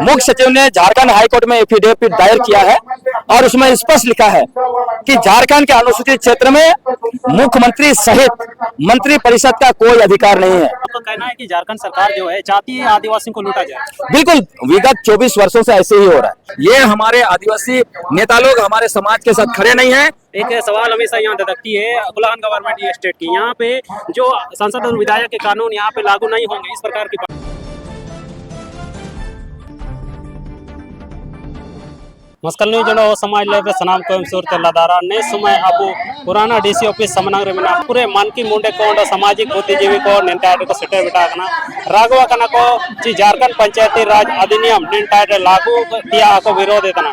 मुख्य सचिव ने झारखंड हाईकोर्ट में एफिडेविट दायर किया है और उसमें स्पष्ट लिखा है कि झारखंड के अनुसूचित क्षेत्र में मुख्यमंत्री सहित मंत्री परिषद का कोई अधिकार नहीं है। आपका कहना है कि झारखंड सरकार जो है चाहती है आदिवासियों को लूटा जाए। बिल्कुल, विगत 24 वर्षों से ऐसे ही हो रहा है। ये हमारे आदिवासी नेता लोग हमारे समाज के साथ खड़े नहीं हैं। एक सवाल हमेशा यहाँ ददकती है गुलान गवर्नमेंट स्टेट की, यहाँ पे जो संसद और विधायक के कानून यहाँ पे लागू नहीं होंगे, इस प्रकार की मस्कल न्यूज समाज लेबे सनाम कोयमसूर तेलादारा ने समय अब पुराना डीसी ऑफिस समनगर में पूरे मानकी मुंडे को सामाजिक बुद्धिजीवी को निंटाटे को सेटे बिटा राघवा कना को झारखंड पंचायती राज अधिनियम निंटाटे लागू दिया को विरोध इतना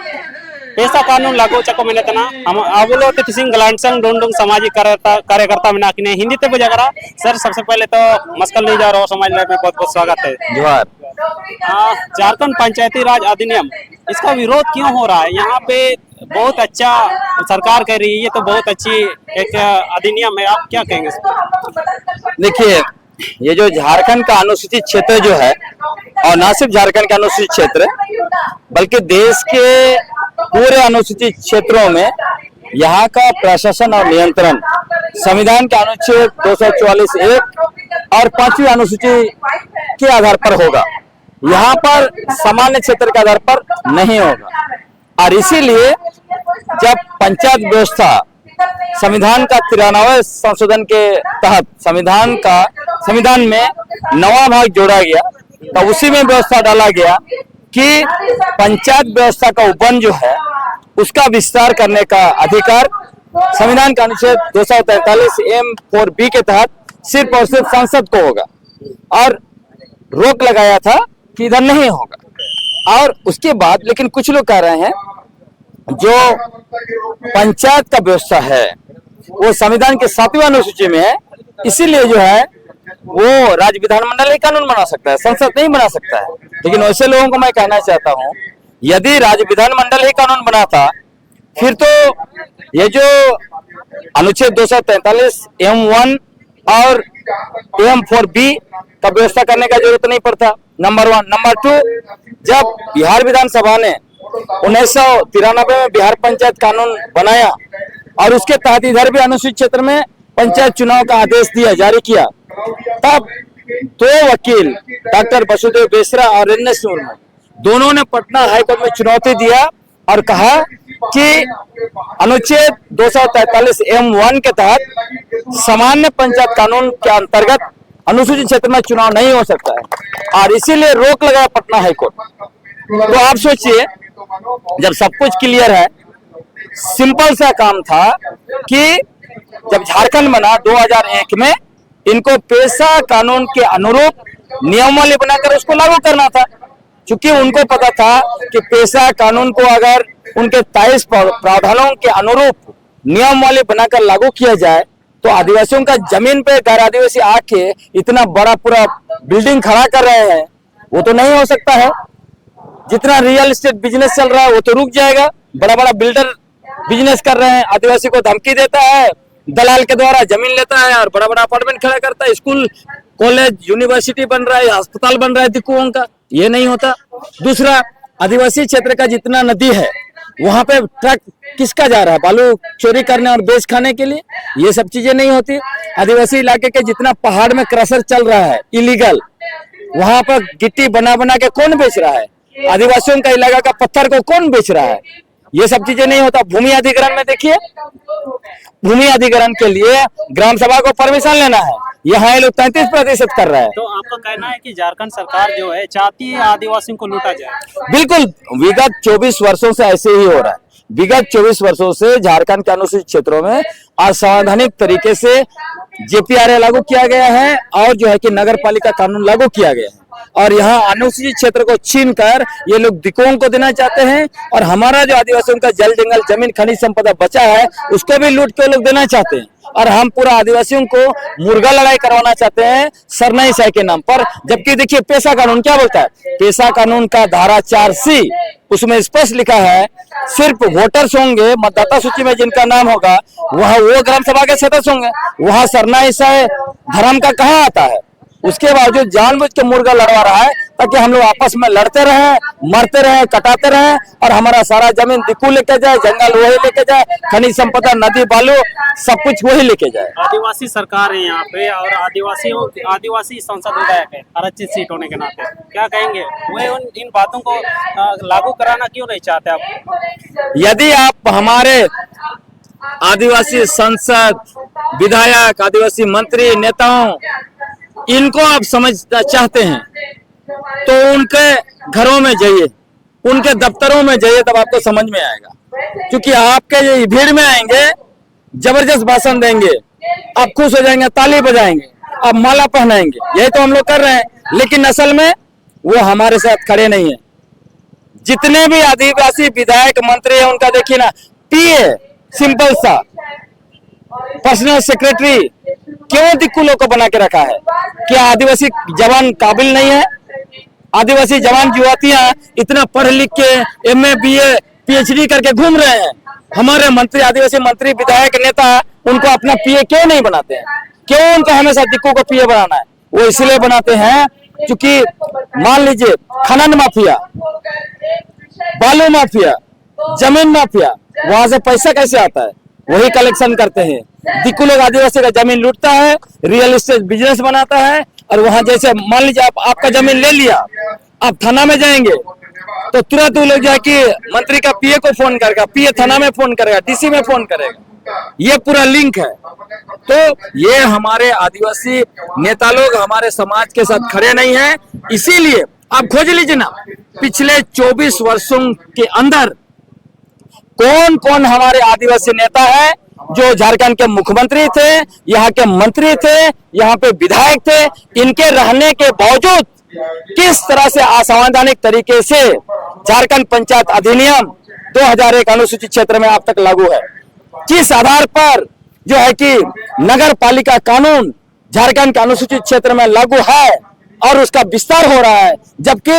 पेशा कानून लागू चको मिले तना हम अवलो तिसिंग गलांसंग डोंडोंग सामाजिक कार्यकर्ता में नाकिने हिंदी ते बुझागरा। सर सबसे पहले तो मस्कल न्यूज और समाज लाइव में बहुत बहुत स्वागत है। जोहार। झारखंड पंचायती राज अधिनियम, इसका विरोध क्यों हो रहा है? यहाँ पे बहुत अच्छा सरकार कह रही है, ये तो बहुत अच्छी एक अधिनियम है, आप क्या कहेंगे? देखिए, ये जो झारखंड का अनुसूचित क्षेत्र जो है, और न सिर्फ झारखंड का अनुसूचित क्षेत्र बल्कि देश के पूरे अनुसूचित क्षेत्रों में यहाँ का प्रशासन और नियंत्रण संविधान के अनुच्छेद 244(1) और 5वीं अनुसूची के आधार पर होगा। यहाँ पर सामान्य क्षेत्र के आधार पर नहीं होगा। और इसीलिए जब पंचायत व्यवस्था संविधान का 93वें संशोधन के तहत संविधान में नवा भाग जोड़ा गया, तो उसी में व्यवस्था डाला गया कि पंचायत व्यवस्था का उपवन जो है उसका विस्तार करने का अधिकार संविधान का अनुच्छेद 243(m)(4)(b) के तहत सिर्फ और सिर्फ संसद को होगा, और रोक लगाया था कि इधर नहीं होगा। और उसके बाद लेकिन कुछ लोग कह रहे हैं जो पंचायत का व्यवस्था है वो संविधान के 7वीं अनुसूची में है, इसीलिए जो है वो राज्य विधानमंडल ही कानून बना सकता है, संसद नहीं बना सकता है। लेकिन वैसे लोगों को मैं कहना चाहता हूँ, यदि राज्य विधानमंडल ही कानून बनाता फिर तो ये जो अनुच्छेद 243(m)(1) और (m)(4)(b) का व्यवस्था करने का जरूरत नहीं पड़ता, नंबर 1। नंबर 2, जब बिहार विधानसभा ने 1993 में बिहार पंचायत कानून बनाया और उसके तहत इधर भी अनुसूचित क्षेत्र में पंचायत चुनाव का आदेश दिया, जारी किया, तब 2 वकील डॉक्टर वसुदेव बेसरा और NS मुर्मू दोनों ने पटना हाईकोर्ट में चुनौती दिया और कहा कि अनुच्छेद 243(m)(1) के तहत सामान्य पंचायत कानून के अंतर्गत अनुसूचित क्षेत्र में चुनाव नहीं हो सकता है, और इसीलिए रोक लगाया पटना हाईकोर्ट। तो आप सोचिए, जब सब कुछ क्लियर है, सिंपल सा काम था कि जब झारखंड बना 2001 में, इनको पेशा कानून के अनुरूप नियमावली बनाकर उसको लागू करना था, क्योंकि उनको पता था कि पेशा कानून को अगर उनके 23 प्रावधानों के अनुरूप नियमावली बनाकर लागू किया जाए तो आदिवासियों का जमीन पे गैर आदिवासी आके इतना बड़ा पूरा बिल्डिंग खड़ा कर रहे हैं, वो तो नहीं हो सकता है। जितना रियल एस्टेट बिजनेस चल रहा है वो तो रुक जाएगा। बड़ा बड़ा बिल्डर बिजनेस कर रहे हैं, आदिवासी को धमकी देता है, दलाल के द्वारा जमीन लेता है और बड़ा बड़ा अपार्टमेंट खड़ा करता है, स्कूल कॉलेज यूनिवर्सिटी बन रहा है, अस्पताल बन रहा है दिक्कुओं का, ये नहीं होता। दूसरा, आदिवासी क्षेत्र का जितना नदी है वहां पे ट्रक किसका जा रहा है, बालू चोरी करने और बेच खाने के लिए, ये सब चीजें नहीं होती। आदिवासी इलाके के जितना पहाड़ में क्रशर चल रहा है इलीगल, वहां पर गिट्टी बना बना के कौन बेच रहा है, आदिवासियों का इलाका का पत्थर को कौन बेच रहा है, ये सब चीजें नहीं होता। भूमि अधिग्रहण में देखिए, भूमि अधिग्रहण के लिए ग्राम सभा को परमिशन लेना है, यहाँ ये लोग 33% कर रहा है। तो आपका कहना है कि झारखंड सरकार जो है चाहती है आदिवासियों को लूटा जाए। बिल्कुल, विगत 24 वर्षों से ऐसे ही हो रहा है। विगत 24 वर्षों से झारखंड के अनुसूचित क्षेत्रों में असंवैधानिक तरीके से JPRA लागू किया गया है और जो है कि नगर पालिका कानून लागू किया गया है, और यहाँ अनुसूचित क्षेत्र को छीन कर ये लोग दिक्कुओं को देना चाहते हैं, और हमारा जो आदिवासियों का जल जंगल जमीन खनिज संपदा बचा है उसको भी लूट के लोग देना चाहते हैं। और हम पूरा आदिवासियों को मुर्गा लड़ाई करवाना चाहते हैं सरनाई साई के नाम पर। जबकि देखिए पेशा कानून क्या बोलता है, पेशा कानून का धारा 4C उसमें स्पष्ट लिखा है सिर्फ वोटर्स होंगे, मतदाता सूची में जिनका नाम होगा वह वो ग्राम सभा के सदस्य होंगे। वहां सरनाई साई धर्म का कहाँ आता है? उसके बावजूद जानबूझ के मुर्गा लड़वा रहा है ताकि हम लोग आपस में लड़ते रहे, मरते रहे, कटाते रहे और हमारा सारा जमीन दिक्कू लेके जाए, जंगल वही लेके जाए, खनिज संपदा, नदी बालू सब कुछ वही लेके जाए। आदिवासी सरकार है यहाँ पे और आदिवासी संसद विधायक है आरक्षित सीट होने के नाते, क्या कहेंगे? वे इन बातों को लागू कराना क्यों नहीं चाहते आप? यदि आप हमारे आदिवासी सांसद, विधायक, आदिवासी मंत्री, नेताओं इनको आप समझना चाहते हैं तो उनके घरों में जाइए, उनके दफ्तरों में जाइए, तब आपको समझ में आएगा। क्योंकि आपके ये भीड़ में आएंगे, जबरदस्त भाषण देंगे, आप खुश हो जाएंगे, ताली बजाएंगे, आप माला पहनाएंगे, यही तो हम लोग कर रहे हैं। लेकिन असल में वो हमारे साथ खड़े नहीं है। जितने भी आदिवासी विधायक, मंत्री है, उनका देखिए ना, पीए सिंपल सा पर्सनल सेक्रेटरी क्यों दिक्कुलों को बना के रखा है? क्या आदिवासी जवान काबिल नहीं है? आदिवासी जवान युवतियां इतना पढ़ लिख के एमए, बीए, पीएचडी करके घूम रहे हैं। हमारे मंत्री, आदिवासी मंत्री, विधायक, नेता उनको अपना पीए क्यों नहीं बनाते हैं? क्यों उनको हमेशा दिक्कू को पीए बनाना है? वो इसलिए बनाते हैं क्योंकि मान लीजिए खनन माफिया, बालू माफिया, जमीन माफिया, वहां से पैसा कैसे आता है? वही कलेक्शन करते हैं। दिक्कू लोग आदिवासी का जमीन लूटता है, रियल एस्टेट बिजनेस बनाता है और वहां जैसे मान लीजिए आपका जमीन ले लिया, आप थाना में जाएंगे तो तुरंत वो लोग जाके मंत्री का पीए को फोन करेगा, पीए थाना में फोन करेगा, डीसी में फोन करेगा। ये पूरा लिंक है। तो ये हमारे आदिवासी नेता लोग हमारे समाज के साथ खड़े नहीं हैं। इसीलिए आप खोज लीजिए ना, पिछले 24 वर्षों के अंदर कौन कौन हमारे आदिवासी नेता है जो झारखंड के मुख्यमंत्री थे, यहाँ के मंत्री थे, यहाँ पे विधायक थे, इनके रहने के बावजूद किस तरह से असंवैधानिक तरीके से झारखंड पंचायत अधिनियम 2001 अनुसूचित क्षेत्र में अब तक लागू है। किस आधार पर जो है कि नगर पालिका कानून झारखंड के अनुसूचित क्षेत्र में लागू है और उसका विस्तार हो रहा है, जबकि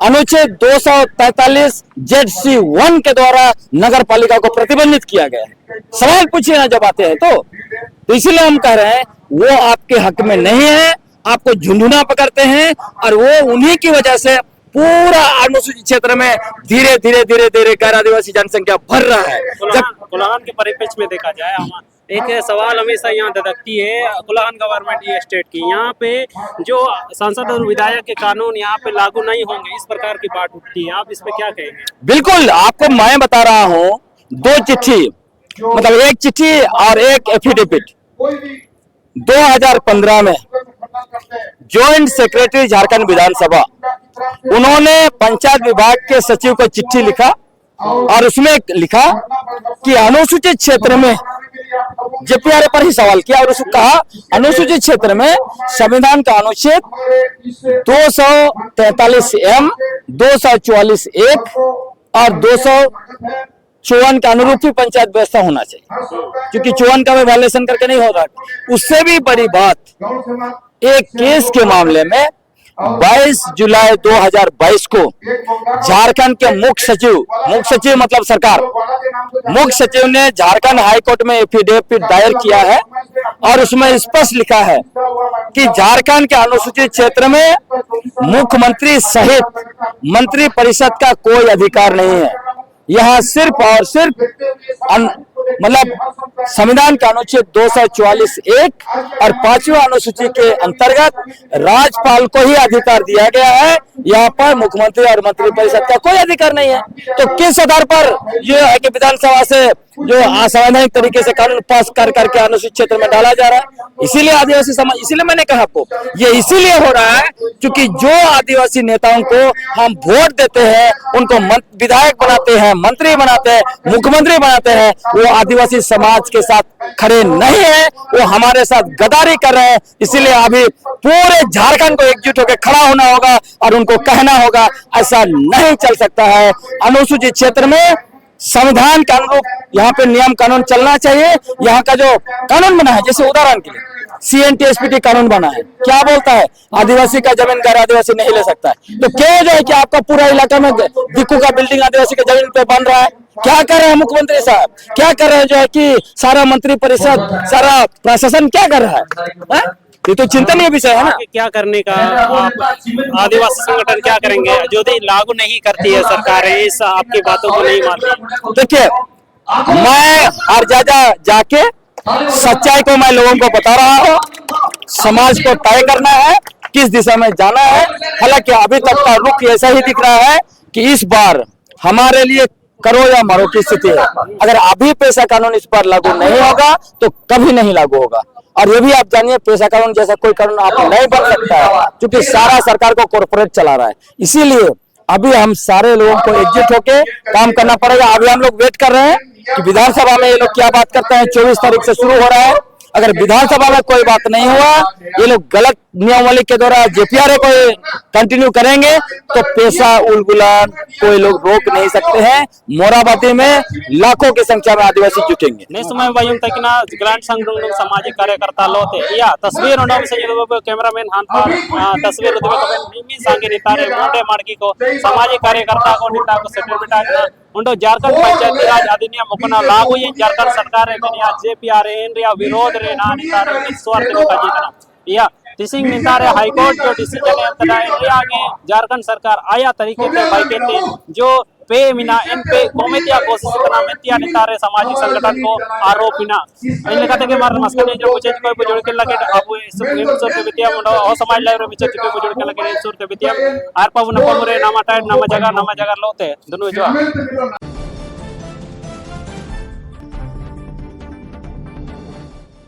अनुच्छेद 243 ZC1 के द्वारा नगर पालिका को प्रतिबंधित किया गया है। सवाल पूछिए ना जब आते हैं तो इसीलिए हम कह रहे हैं वो आपके हक में नहीं है, आपको झुंझुना पकड़ते हैं और वो उन्हीं की वजह से पूरा अनुसूचित क्षेत्र में धीरे धीरे गैर आदिवासी जनसंख्या बढ़ रहा है। जब कुलाहन के परिप्रेक्ष्य में देखा जाए, एक सवाल हमेशा यहाँ ददकती है कुलाहन गवर्नमेंट ये स्टेट की, यहाँ पे जो सांसद और विधायक के कानून यहाँ पे लागू नहीं होंगे, इस प्रकार की बात उठती है, आप इस पे क्या कहेंगे? बिल्कुल, आपको मैं बता रहा हूँ, 2 चिट्ठी, मतलब एक चिट्ठी और एक एफिडेविट 2015 में ज्वाइंट सेक्रेटरी झारखंड विधानसभा, उन्होंने पंचायत विभाग के सचिव को चिट्ठी लिखा और उसमें लिखा कि अनुसूचित क्षेत्र में जेपीआर पर ही सवाल किया और उसको कहा अनुसूचित क्षेत्र में संविधान का अनुच्छेद 243M, 244(1) और 254 के अनुरूप ही पंचायत व्यवस्था होना चाहिए, क्योंकि 54 का भी वायलेशन करके नहीं हो रहा। उससे भी बड़ी बात, एक केस के मामले में 22 जुलाई 2022 को झारखंड के मुख्य सचिव मतलब सरकार, मुख्य सचिव ने झारखंड हाईकोर्ट में एफिडेविट दायर किया है और उसमें स्पष्ट लिखा है कि झारखंड के अनुसूचित क्षेत्र में मुख्यमंत्री सहित मंत्री परिषद का कोई अधिकार नहीं है। यहाँ सिर्फ और सिर्फ मतलब संविधान का अनुच्छेद 244(1) और 5वें अनुसूची के अंतर्गत राज्यपाल को ही अधिकार दिया गया है। यहाँ पर मुख्यमंत्री और मंत्री परिषद का कोई अधिकार नहीं है। तो किस आधार पर जो है कि विधानसभा से जो असंवैधानिक तरीके से कानून पास कर करके अनुसूचित क्षेत्र में डाला जा रहा है? इसीलिए आदिवासी समाज, इसीलिए मैंने कहा आपको, ये इसीलिए हो रहा है क्योंकि जो आदिवासी नेताओं को हम वोट देते हैं, उनको विधायक बनाते हैं, मंत्री बनाते हैं, मुख्यमंत्री बनाते हैं, वो आदिवासी समाज के साथ खड़े नहीं है, वो हमारे साथ गद्दारी कर रहे हैं। इसीलिए अभी पूरे झारखंड को एकजुट होकर खड़ा होना होगा और उनको कहना होगा ऐसा नहीं चल सकता है। अनुसूचित क्षेत्र में संविधान के अनुरूप यहाँ पे नियम कानून चलना चाहिए। यहाँ का जो कानून बना है, जैसे उदाहरण के लिए CNTSPT कानून बना है, क्या बोलता है? आदिवासी का जमीन गैर आदिवासी नहीं ले सकता है। तो क्यों जो है कि आपका पूरा इलाका में दिक्कू का बिल्डिंग आदिवासी के जमीन पे बन रहा है? क्या कर रहे हैं मुख्यमंत्री साहब? क्या कर रहे हैं जो है कि सारा मंत्री परिषद, सारा प्रशासन क्या कर रहा है? ये तो चिंतनीय विषय है ना। आगे क्या करने का आप आदिवासी संगठन क्या करेंगे जो भी लागू नहीं करती है सरकारें, इस आपकी बातों को नहीं मानती? देखिए, मैं हर जगह जाके सच्चाई को मैं लोगों को बता रहा हूँ। समाज को तय करना है किस दिशा में जाना है। हालांकि अभी तक का रुख ऐसा ही दिख रहा है कि इस बार हमारे लिए करो या मरो की स्थिति है। अगर अभी पेशा कानून इस पर लागू नहीं होगा तो कभी नहीं लागू होगा। और ये भी आप जानिए, पेशा कानून जैसा कोई कानून आप नहीं बन सकता है, क्योंकि सारा सरकार को कॉर्पोरेट चला रहा है। इसीलिए अभी हम सारे लोगों को एकजुट होकर काम करना पड़ेगा। अभी हम लोग वेट कर रहे हैं कि विधानसभा में ये लोग क्या बात करते हैं। 24 तारीख से शुरू हो रहा है। अगर विधानसभा में कोई बात नहीं हुआ, ये लोग गलत नियमावली के द्वारा जेपीआरए को कंटिन्यू करेंगे तो पेशा उलगुलान कोई लोग रोक नहीं सकते हैं। मोराबादी में लाखों की संख्या में आदिवासी जुटेंगे। Nesumay bayum takina grand sangrung सामाजिक कार्यकर्ता लोते या तस्वीर उन्होंने से युवा कैमरामैन हानपाल तस्वीर उद्योग कमेंट मिमी सांगे नितारे मोटे मार्गी को सामाजिक कार्यकर्ता को निता को सेटल बिटा उन्होंने झारखंड पंचायती राज अधिनियम मुकना लागू ये झारखंड सरकार है मैंने आज जेपीआरए इंडिया विरोध रे ना नितारे स्वार्थ को काजीतना या तिसिंग नितारे हाईकोर्ट जो डिसीजन है तदा इंडिया के झारखंड सरकार आया तरीके से भाई कहते जो पे मिना इन पे कोमेतिया कोशिश करना मेतिया नितारे सामाजिक संगठन को आरोप बिना इन कहते के मार मस्कने जो मुझे कोई जोड़ के लगे अब सुप्रीम कोर्ट के विद्या मुंडो और समाज लाइव में चर्चा को जोड़ के लगे सुर के विद्या आर पावन पमुरे नामा टाइट नामा जगह लोते दोनों जो